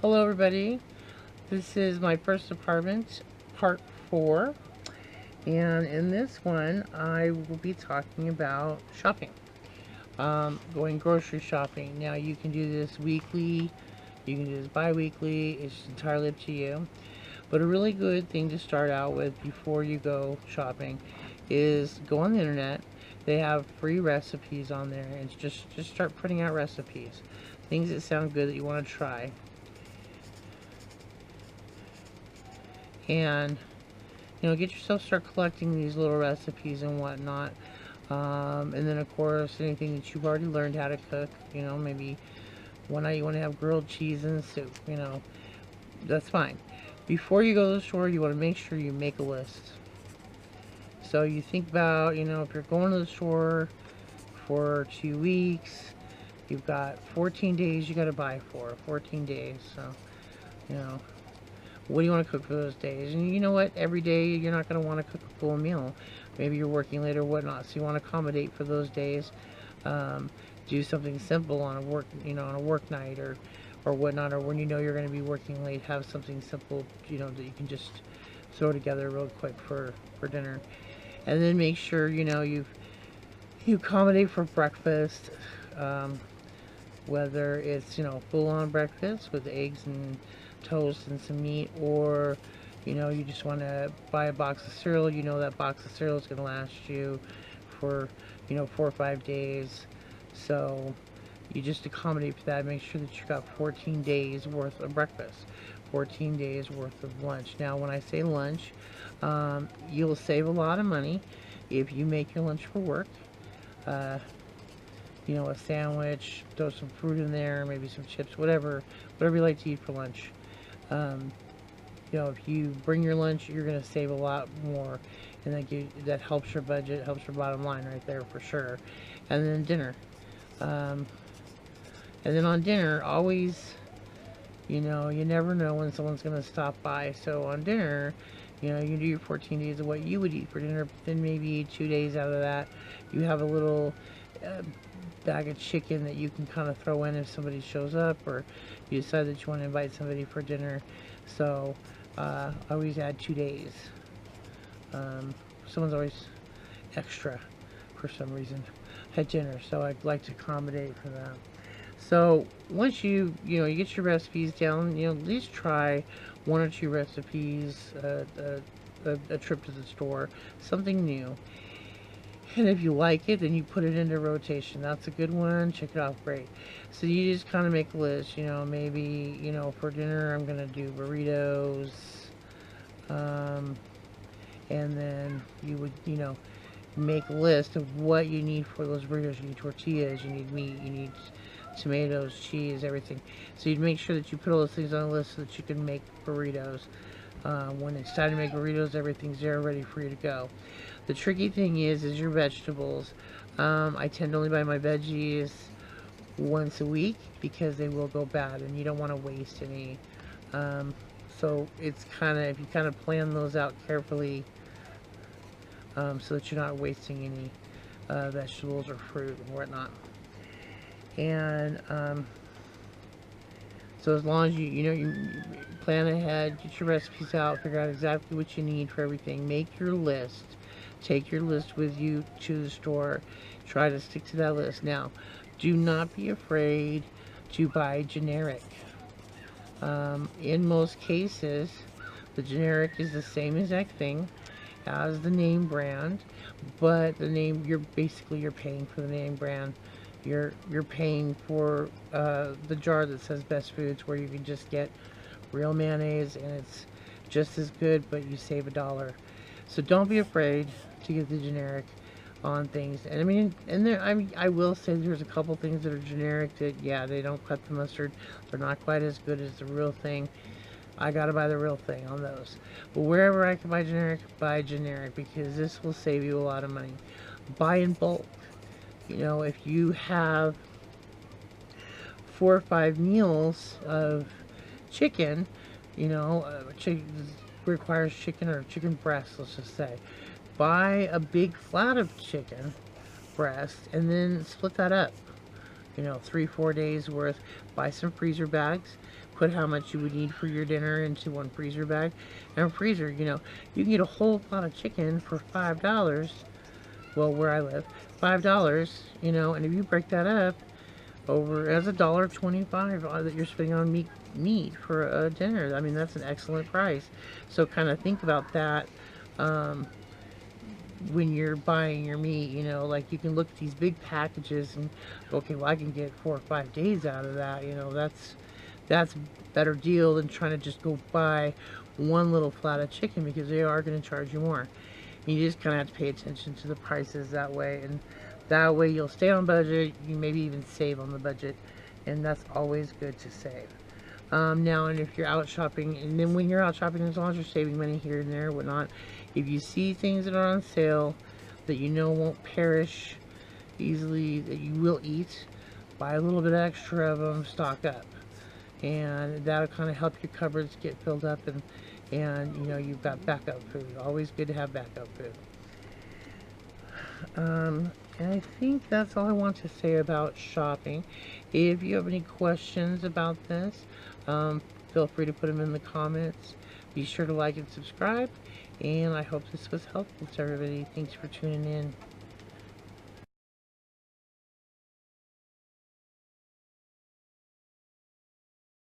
Hello everybody, this is my first apartment, part 4, and in this one I will be talking about shopping, going grocery shopping. Now you can do this weekly, you can do this bi-weekly, it's entirely up to you, but a really good thing to start out with before you go shopping is go on the internet. They have free recipes on there, and just start putting out recipes, things that sound good that you want to try. And get yourself, start collecting these little recipes and whatnot. And then of course anything that you've already learned how to cook, maybe one night you want to have grilled cheese and soup, that's fine. Before you go to the store, you want to make sure you make a list. So you think about, if you're going to the store for 2 weeks, you've got 14 days you got to buy for 14 days. So what do you want to cook for those days? And you know what? Every day you're not going to want to cook a full meal. Maybe you're working late or whatnot, so you want to accommodate for those days. Do something simple on a work night or whatnot, or when you know you're going to be working late. Have something simple, that you can just throw together real quick for dinner. And then make sure you accommodate for breakfast. Whether it's full-on breakfast with eggs and toast and some meat, or you just want to buy a box of cereal. That box of cereal is going to last you for 4 or 5 days, so you just accommodate for that. Make sure that you got 14 days worth of breakfast, 14 days worth of lunch. Now when I say lunch, you'll save a lot of money if you make your lunch for work. A sandwich, throw some fruit in there, maybe some chips, whatever you like to eat for lunch. If you bring your lunch, you're going to save a lot more, and that helps your budget, helps your bottom line right there for sure. And then dinner. And then on dinner, always, you never know when someone's going to stop by. So on dinner, you do your 14 days of what you would eat for dinner, but then maybe 2 days out of that, you have a little bag of chicken that you can kind of throw in if somebody shows up, or you decide that you want to invite somebody for dinner. So I always add 2 days. Someone's always extra for some reason at dinner, so I'd like to accommodate for that. So once you get your recipes down, at least try 1 or 2 recipes a trip to the store, something new. And if you like it, then you put it into rotation. That's a good one. Check it out. Great. So you just kind of make a list. Maybe, for dinner I'm going to do burritos. And then you would, make a list of what you need for those burritos. You need tortillas, you need meat, you need tomatoes, cheese, everything. So you'd make sure that you put all those things on the list so that you can make burritos. When it's time to make burritos, everything's there ready for you to go. The tricky thing is your vegetables. I tend to only buy my veggies once a week because they will go bad, and you don't want to waste any. So it's if you kind of plan those out carefully, so that you're not wasting any vegetables or fruit and whatnot. And so as long as you plan ahead, get your recipes out, figure out exactly what you need for everything, make your list, take your list with you to the store, try to stick to that list. Now, do not be afraid to buy generic. In most cases, the generic is the same exact thing as the name brand, but you're paying for the name brand. You're paying for the jar that says Best Foods, where you can just get real mayonnaise and it's just as good, but you save $1. So don't be afraid to get the generic on things. And I will say there's a couple things that are generic that, yeah, they don't cut the mustard. They're not quite as good as the real thing. I gotta buy the real thing on those. But wherever I can buy generic, because this will save you a lot of money. Buy in bulk. If you have 4 or 5 meals of chicken, chicken requires chicken or chicken breast, let's just say. Buy a big flat of chicken breast and then split that up. 3 or 4 days worth. Buy some freezer bags, put how much you would need for your dinner into one freezer bag. And a freezer, you know, you can get a whole pot of chicken for $5. Well, where I live, $5, you know, and if you break that up over as $1.25 that you're spending on meat for a dinner, I mean, that's an excellent price. So kind of think about that when you're buying your meat. You know, like you can look at these big packages and okay, well, I can get 4 or 5 days out of that. You know, that's a better deal than trying to just go buy one little flat of chicken, because they are going to charge you more. You just kind of have to pay attention to the prices that way, and that way you'll stay on budget. You maybe even save on the budget, and that's always good to save. Now, and if you're out shopping, and then when you're out shopping, as long as you're saving money here and there, whatnot, if you see things that are on sale that you know won't perish easily, that you will eat, buy a little bit extra of them, stock up, and that'll kind of help your cupboards get filled up, and you know, you've got backup food. Always good to have backup food. And I think that's all I want to say about shopping. If you have any questions about this, feel free to put them in the comments. Be sure to like and subscribe, and I hope this was helpful to everybody. Thanks for tuning in.